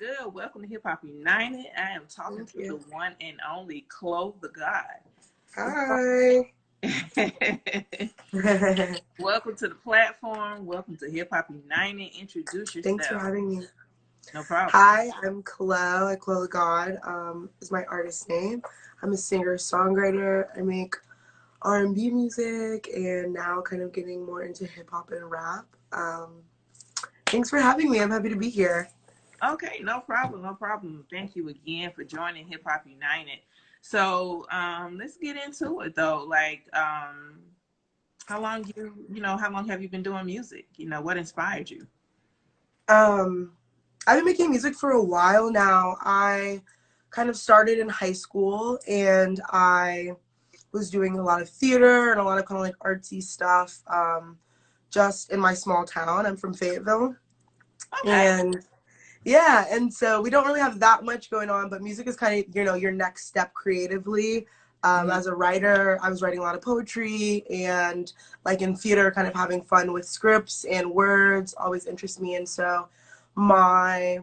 good. Welcome to Hip Hop United. I am talking Thank to the you. one and only Chlothegod. Hi. Welcome to the platform. Welcome to Hip Hop United. Introduce Thanks for yourself. having me. No problem. Hi, I'm Chlothegod is my artist name. I'm a singer-songwriter. I make R&B music and now kind of getting more into hip hop and rap. Thanks for having me. I'm happy to be here. Okay, no problem. No problem. Thank you again for joining Hip Hop United. So let's get into it though. How long have you been doing music? What inspired you? Um, I've been making music for a while now. I kind of started in high school and I was doing a lot of theater and a lot of kind of like artsy stuff just in my small town. I'm from Fayetteville. Okay. And yeah, and so we don't really have that much going on, but music is kind of, your next step creatively. Mhm. As a writer, I was writing a lot of poetry and like in theater, kind of having fun with scripts and words always interests me. And so my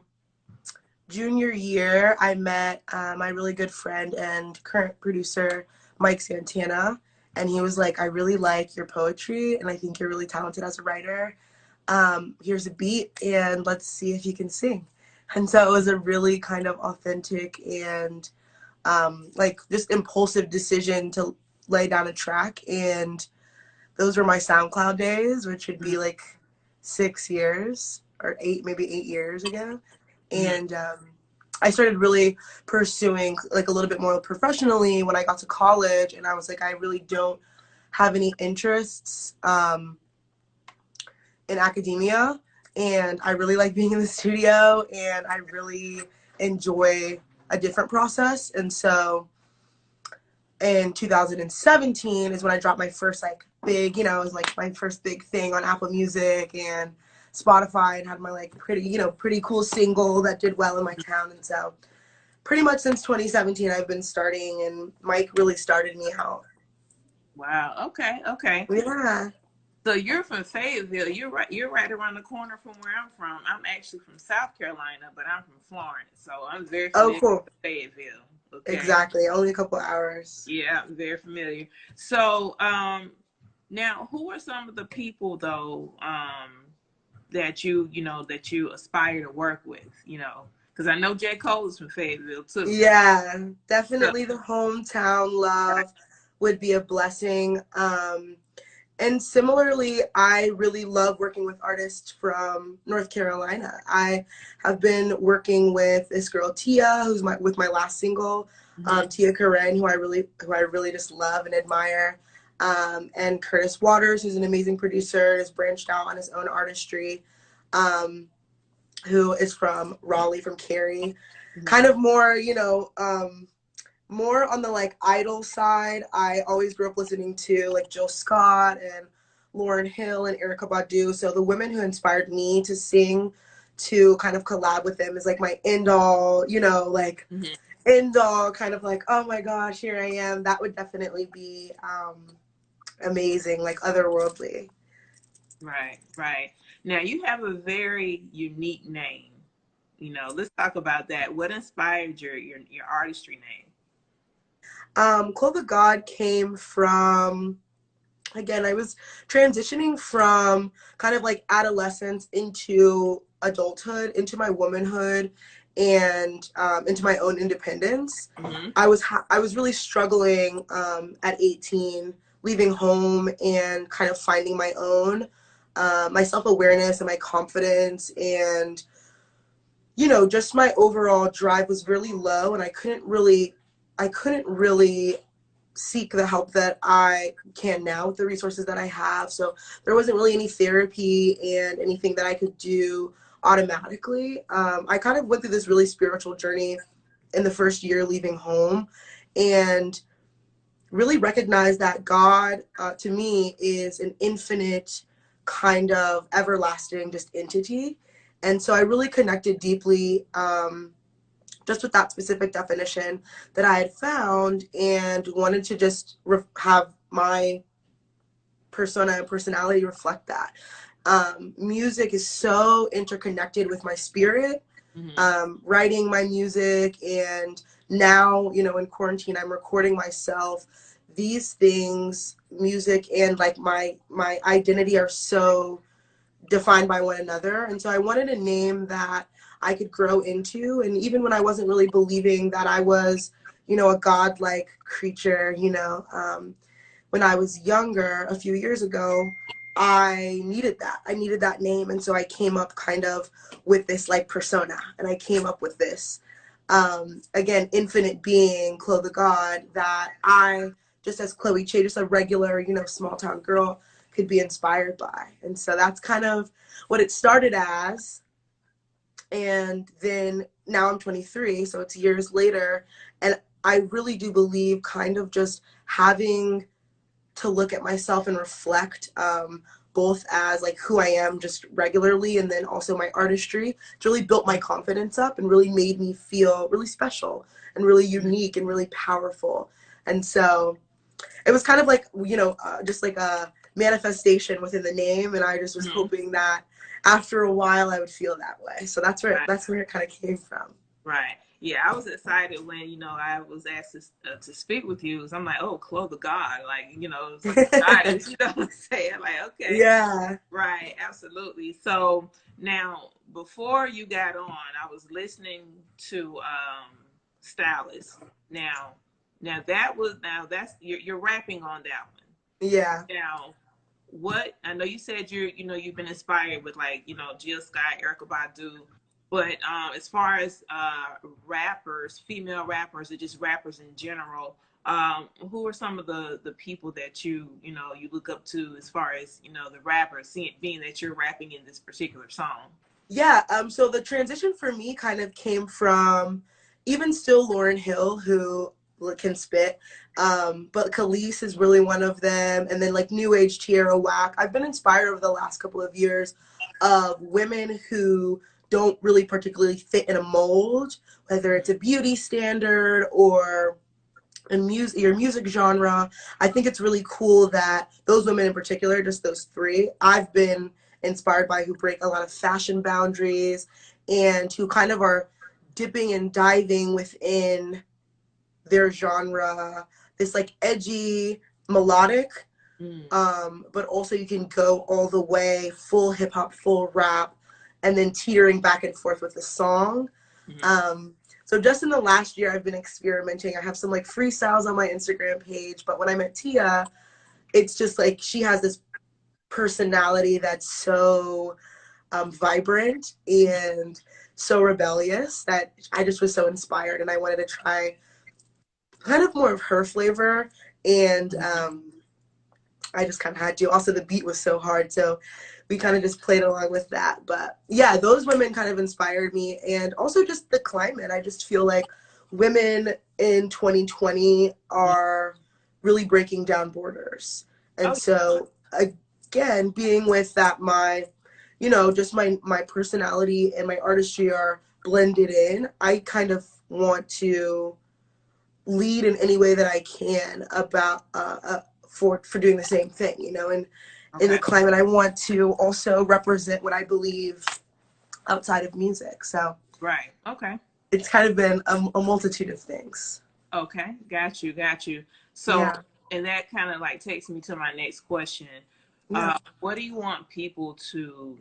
junior year, I met my really good friend and current producer, Mike Santana. And he was like, I really like your poetry, and I think you're really talented as a writer. Here's a beat, and let's see if you can sing. And so it was a really kind of authentic and like just impulsive decision to lay down a track. And those were my SoundCloud days, which would be Mhm. like 6 years or eight, maybe 8 years ago. Mhm. And I started really pursuing like a little bit more professionally when I got to college, and I was like, I really don't have any interests in academia, and I really like being in the studio, and I really enjoy a different process. And so in 2017 is when I dropped my first like big, it was like my first big thing on Apple Music and Spotify, and had my like pretty cool single that did well in my town. And so pretty much since 2017 I've been starting, and Mike really started me out. Wow. Okay. Okay. Yeah. So you're from Fayetteville. You're right. You're right around the corner from where I'm from. I'm actually from South Carolina, but I'm from Florence, so I'm very Oh, familiar cool. with Fayetteville. Okay. Exactly. Only a couple hours. Yeah, I'm very familiar. So, now who are some of the people though, that you aspire to work with? Because I know J. Cole is from Fayetteville too. Yeah, So, definitely the hometown right. love would be a blessing. And similarly, I really love working with artists from North Carolina. I have been working with this girl Tia, who's with my last single, Mhm. Tia Karen, who I really just love and admire, and Curtis Waters, who's an amazing producer, has branched out on his own artistry, um, who is from Raleigh, from Cary, kind Mhm. of more, more on the like idol side. I always grew up listening to like Jill Scott and Lauryn Hill and Erykah Badu. So the women who inspired me to sing, to kind of collab with them, is like my end all, like Mhm. end all kind of like, oh my gosh, here I am. That would definitely be amazing, like otherworldly. Right, right. Now you have a very unique name. Let's talk about that. What inspired your artistry name? Clothes of God came from, again, I was transitioning from kind of like adolescence into adulthood, into my womanhood, and into my own independence. Hmm. I was really struggling at 18, leaving home and kind of finding my own, my self-awareness and my confidence, and just my overall drive was really low, and I couldn't really seek the help that I can now with the resources that I have. So there wasn't really any therapy and anything that I could do automatically. I kind of went through this really spiritual journey in the first year leaving home, and really recognized that God, to me, is an infinite kind of everlasting just entity. And so I really connected deeply, just with that specific definition that I had found, and wanted to just have my persona and personality reflect that. Music is so interconnected with my spirit, Mm-hmm. writing my music, and now, you know, in quarantine, I'm recording myself. These things, music and like my identity, are so defined by one another. And so I wanted a name that I could grow into. And even when I wasn't really believing that I was, you know, a godlike creature, you know, when I was younger, a few years ago, I needed that. I needed that name. And so I came up kind of with this like persona, and I came up with this, again, infinite being, Chlothegod, that I, just as Chloe Che, just a regular, you know, small town girl, could be inspired by. And so that's kind of what it started as. And then now I'm 23, so it's years later. And I really do believe kind of just having to look at myself and reflect, both as like who I am just regularly, and then also my artistry. It's really built my confidence up and really made me feel really special and really unique and really powerful. And so it was kind of like, you know, just like a manifestation within the name, and I just was Mm-hmm. hoping that after a while I would feel that way. So Right. that's where it kind of came from. Right. Yeah, I was excited when I was asked to speak with you. So I'm like, oh, Chloe the God, like it's like a goddess. You know what I'm saying? Like, okay, Yeah. right, absolutely. So now, before you got on, I was listening to Stylist. Now, now that's you're rapping on that one. Yeah. Now, what I know you said you've been inspired with like Jill Scott, Erica Badu, but as far as rappers, female rappers, or just rappers in general, who are some of the people that you look up to as far as the rappers, seeing being that you're rapping in this particular song? Yeah, so the transition for me kind of came from even still Lauryn Hill, who can spit, but Khalees is really one of them, and then like New Age Tierra Whack. I've been inspired over the last couple of years of women who don't really particularly fit in a mold, whether it's a beauty standard or your music genre. I think it's really cool that those women in particular, just those three, I've been inspired by, who break a lot of fashion boundaries and who kind of are dipping and diving within their genre, this like edgy melodic, Mm. but also you can go all the way full hip hop, full rap, and then teetering back and forth with the song. Mm-hmm. um, so just in the last year, I've been experimenting. I have some like freestyles on my Instagram page, but when I met Tia, it's just like she has this personality that's so, vibrant and so rebellious, that I just was so inspired, and I wanted to try kind of more of her flavor. And I just kind of had to. Also, the beat was so hard, so we kind of just played along with that. But yeah, those women kind of inspired me, and also just the climate. I just feel like women in 2020 are really breaking down borders, and Oh, so again, being with that, my, just my personality and my artistry are blended in. I kind of want to lead in any way that I can about, for doing the same thing, and in the okay, climate, I want to also represent what I believe outside of music. So right, okay. it's kind of been a multitude of things. Okay, got you, got you. So, Yeah, and that kind of like takes me to my next question. yeah. What do you want people to,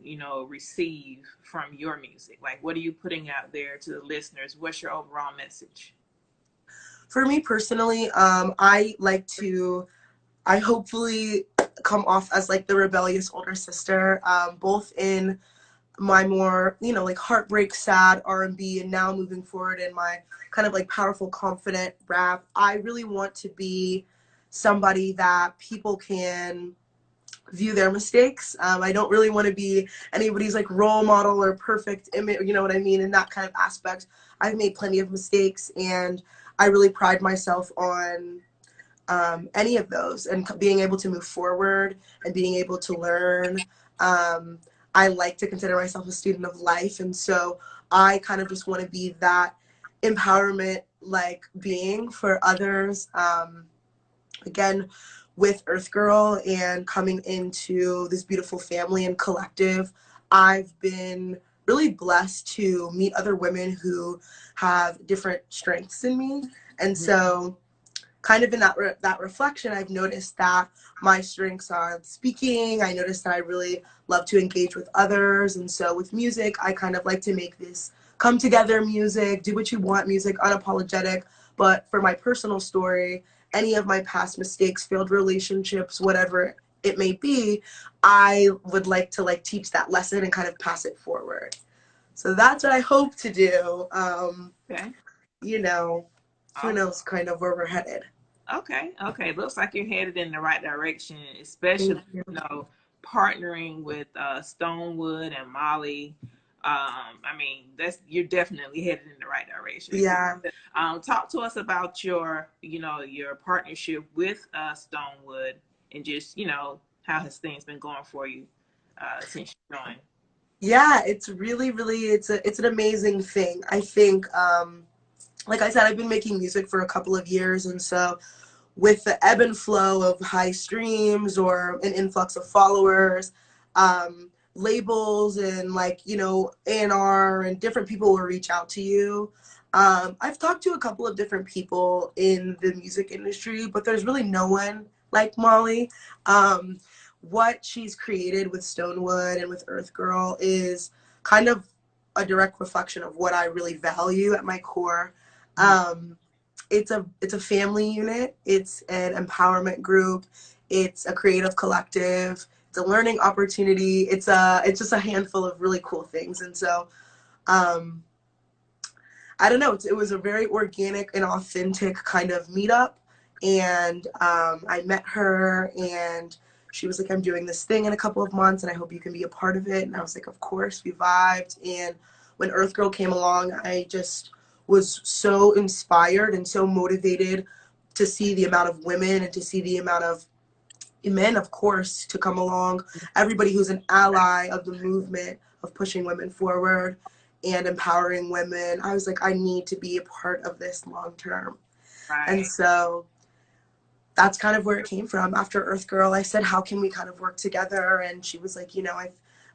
receive from your music? Like, what are you putting out there to the listeners? What's your overall message? For me personally, I hopefully come off as like the rebellious older sister, both in my more, like heartbreak, sad R&B, and now moving forward in my kind of like powerful, confident rap. I really want to be somebody that people can view their mistakes. I don't really want to be anybody's like role model or perfect image, you know what I mean, in that kind of aspect. I've made plenty of mistakes, and I really pride myself on, any of those, and being able to move forward and being able to learn. Um, I like to consider myself a student of life, and so I kind of just want to be that empowerment like being for others. Again, with Earth Girl and coming into this beautiful family and collective, I've been really blessed to meet other women who have different strengths than me. And so kind of in that reflection, I've noticed that my strengths are speaking. I noticed that I really love to engage with others. And so with music, I kind of like to make this come together music, do what you want music, unapologetic. But for my personal story, any of my past mistakes, failed relationships, whatever it may be, I would like to like teach that lesson and kind of pass it forward. So that's what I hope to do. Okay. You know, who Awesome. knows kind of where we're headed. Okay. Okay. Looks like you're headed in the right direction, Thank especially, you. partnering with Stonewood and Molly. I mean, that's you're definitely headed in the right direction. Yeah. Talk to us about your, your partnership with Stonewood, and just, how has things been going for you since you joined? Yeah, it's really, really, it's an amazing thing. I think, like I said, I've been making music for a couple of years, and so with the ebb and flow of high streams or an influx of followers, labels and like, A&R and different people will reach out to you. I've talked to a couple of different people in the music industry, but there's really no one like Molly. Um, what she's created with Stonewood and with Earth Girl is kind of a direct reflection of what I really value at my core. Um, it's a family unit. It's an empowerment group. It's a creative collective. It's a learning opportunity. It's just a handful of really cool things. And so um, I don't know. It was a very organic and authentic kind of meetup. And I met her, and she was like, I'm doing this thing in a couple of months, and I hope you can be a part of it. And I was like, of course, we vibed. And when Earth Girl came along, I just was so inspired and so motivated to see the amount of women and to see the amount of men, of course, to come along. Everybody who's an ally of the movement of pushing women forward and empowering women. I was like, I need to be a part of this long term. And Right. so that's kind of where it came from. After Earth Girl, I said, how can we kind of work together? And she was like,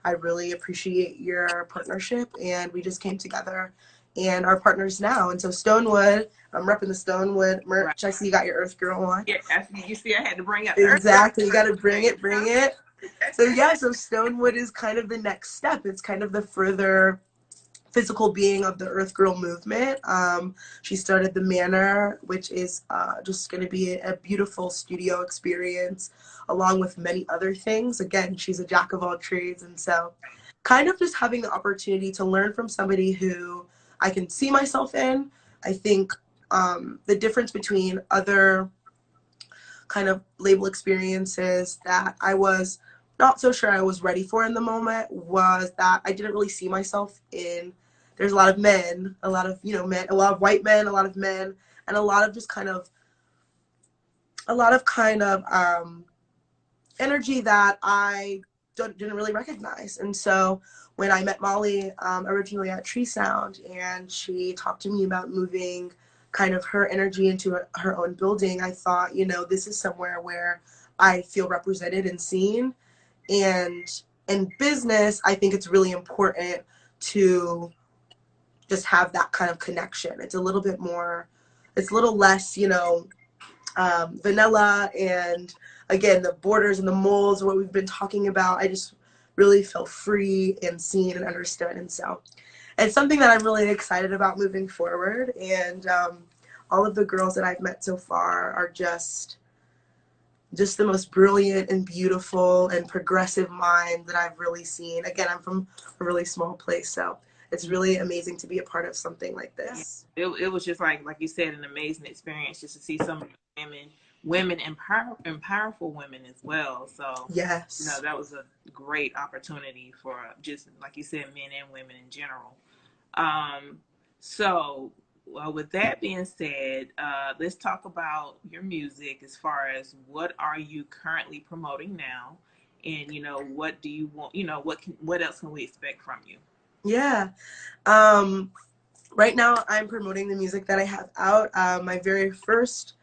I really appreciate your partnership. And we just came together and are partners now. And so Stonewood, I'm repping the Stonewood Right. merch. I see you got your Earth Girl on. Yeah. You see, I had to bring up the Earth Girl. Exactly. You got to bring it, bring it. So yeah, so Stonewood is kind of the next step. It's kind of the further physical being of the Earth Girl movement. She started the Manor, which is just going to be a beautiful studio experience, along with many other things. Again, she's a jack of all trades, and so kind of just having the opportunity to learn from somebody who I can see myself in. I think the difference between other kind of label experiences that I was not so sure I was ready for in the moment was that I didn't really see myself in. There's a lot of men, a lot of, men, a lot of white men, a lot of men, and a lot of just kind of, a lot of kind of energy that I didn't really recognize. And so when I met Molly originally at Tree Sound, and she talked to me about moving kind of her energy into her own building, I thought, this is somewhere where I feel represented and seen. And in business, I think it's really important to just have that kind of connection. It's a little bit more, it's a little less, vanilla, and again, the borders and the molds, what we've been talking about. I just really feel free and seen and understood. And so it's something that I'm really excited about moving forward. And all of the girls that I've met so far are just the most brilliant and beautiful and progressive mind that I've really seen. Again, I'm from a really small place, so it's really amazing to be a part of something like this. It was just like you said, an amazing experience just to see some women and powerful women as well. So, Yes. that was a great opportunity for, just like you said, men and women in general. Um, so, well, with that being said, let's talk about your music. As far as what are you currently promoting now, and what do you want? What else can we expect from you? Yeah. Right now, I'm promoting the music that I have out. My very first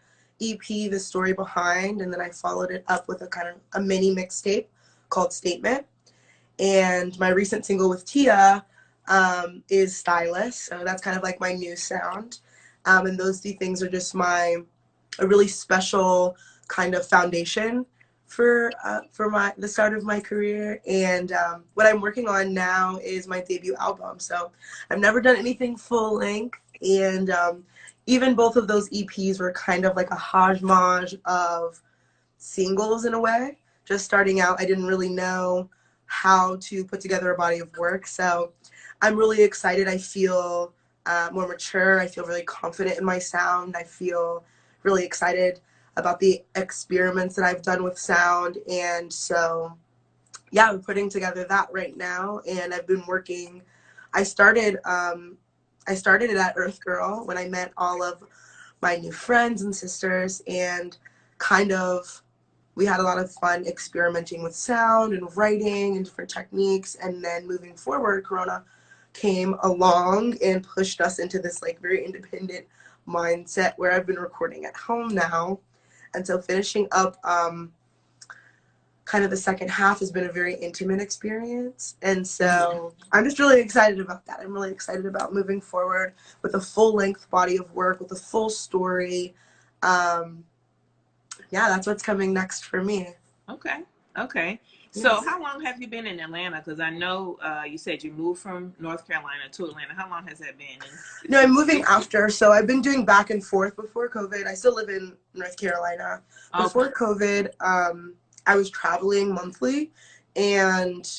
EP, The Story Behind, and then I followed it up with a kind of a mini mixtape called Statement. And my recent single with Tia, is stylist. So that's kind of like my new sound. And those three things are just a really special kind of foundation for the start of my career. And what I'm working on now is my debut album. So I've never done anything full length, and even both of those EPs were kind of like a hodgepodge of singles in a way. Just starting out, I didn't really know how to put together a body of work. So I'm really excited. I feel more mature. I feel really confident in my sound. I feel really excited about the experiments that I've done with sound. And so, yeah, I'm putting together that right now. And I've been working. I started it at Earth Girl when I met all of my new friends and sisters, and kind of we had a lot of fun experimenting with sound and writing and different techniques. And then moving forward, Corona came along and pushed us into this like very independent mindset where I've been recording at home now. And so finishing up kind of the second half has been a very intimate experience. And so I'm just really excited about that. I'm really excited about moving forward with a full length body of work, with a full story. Yeah, that's what's coming next for me. Okay. Okay. So Yes. how long have you been in Atlanta? Because I know you said you moved from North Carolina to Atlanta. How long has that been? No, I'm moving after. So I've been doing back and forth before COVID. I still live in North Carolina. Okay. Before COVID, I was traveling monthly, and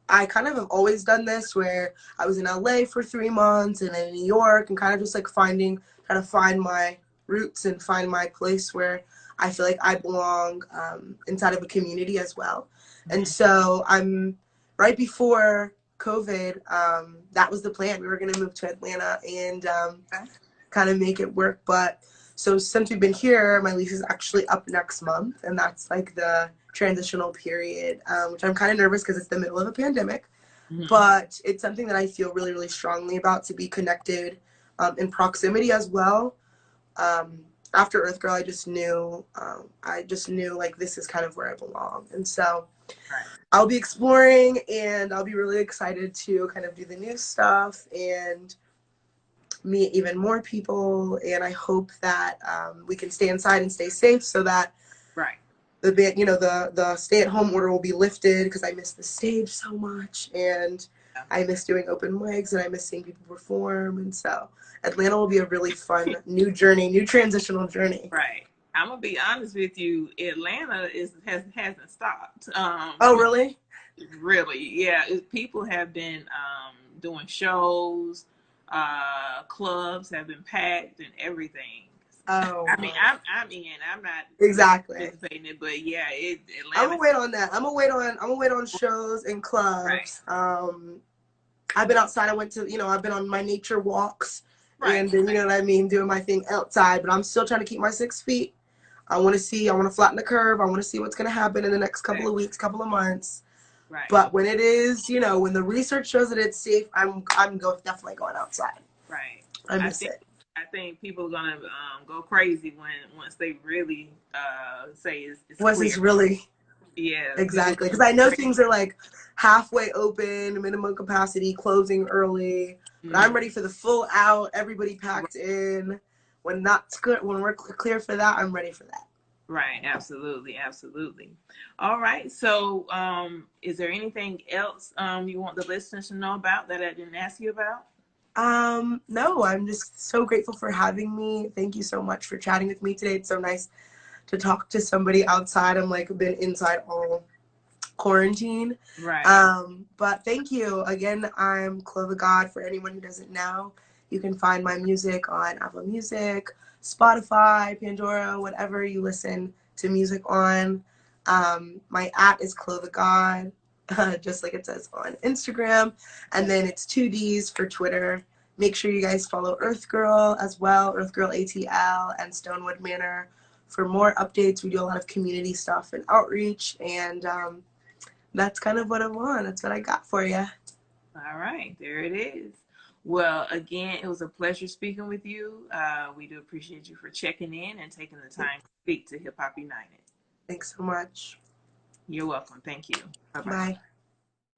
I kind of have always done this where I was in LA for 3 months and then in New York, and kind of just like trying to find my roots and find my place where I feel like I belong inside of a community as well. And Mhm. so I'm right before COVID, that was the plan. We were going to move to Atlanta and Okay. kind of make it work. But so since we've been here, my lease is actually up next month, and that's like the transitional period, which I'm kind of nervous because it's the middle of a pandemic. Mhm. But it's something that I feel really, really strongly about, to be connected in proximity as well. Um, After Earth Girl, I just knew like this is kind of where I belong. And so Right. I'll be exploring, and I'll be really excited to kind of do the new stuff and meet even more people. And I hope that we can stay inside and stay safe so that Right. the stay at home order will be lifted, because I miss the stage so much, and Yeah. I miss doing open mics, and I miss seeing people perform. And so Atlanta will be a really fun new journey, new transitional journey. Right. I'm gonna be honest with you. Atlanta hasn't stopped. Oh, really? Really, yeah. People have been doing shows. Clubs have been packed and everything. Oh, I mean, wow. I'm in. I'm not Exactly. participating in it, but yeah, I'm Atlanta. gonna wait on that. I'm gonna wait on shows and Right. clubs. I've been outside. I've been on my nature walks, Right. and then, you know what I mean, doing my thing outside. But I'm still trying to keep my 6 feet. I want to flatten the curve. I want to see what's going to happen in the next couple of weeks, couple of months. Right. But when it is, when the research shows that it's safe, definitely going outside. Right. I I miss think it. I think people are gonna go crazy once they really say it's Once clear. it's really Yeah, people exactly, because gonna I go know crazy. things are like halfway open, minimum capacity, closing early. But I'm Mhm. ready for the full out, everybody packed in. When we're clear for that, I'm ready for that. Right, absolutely, absolutely. All right. So, is there anything else you want the listeners to know about that I didn't ask you about? No, I'm just so grateful for having me. Thank you so much for chatting with me today. It's so nice to talk to somebody outside. I'm like been inside all quarantine. Right. But thank you again. I'm Chlothegod. For anyone who doesn't know, you can find my music on Apple Music, Spotify, Pandora, whatever you listen to music on. My at is Chlothegod, just like it says on Instagram, and then it's 2Ds for Twitter. Make sure you guys follow Earth Girl as well, Earth Girl ATL, and Stonewood Manor for more updates. We do a lot of community stuff and outreach, and that's kind of what I'm on. That's what I got for you. All right. There it is. Well, again, it was a pleasure speaking with you. We do appreciate you for checking in and taking the time to speak to Hip Hop United. Thanks so much. You're welcome. Thank you. Bye bye. Bye.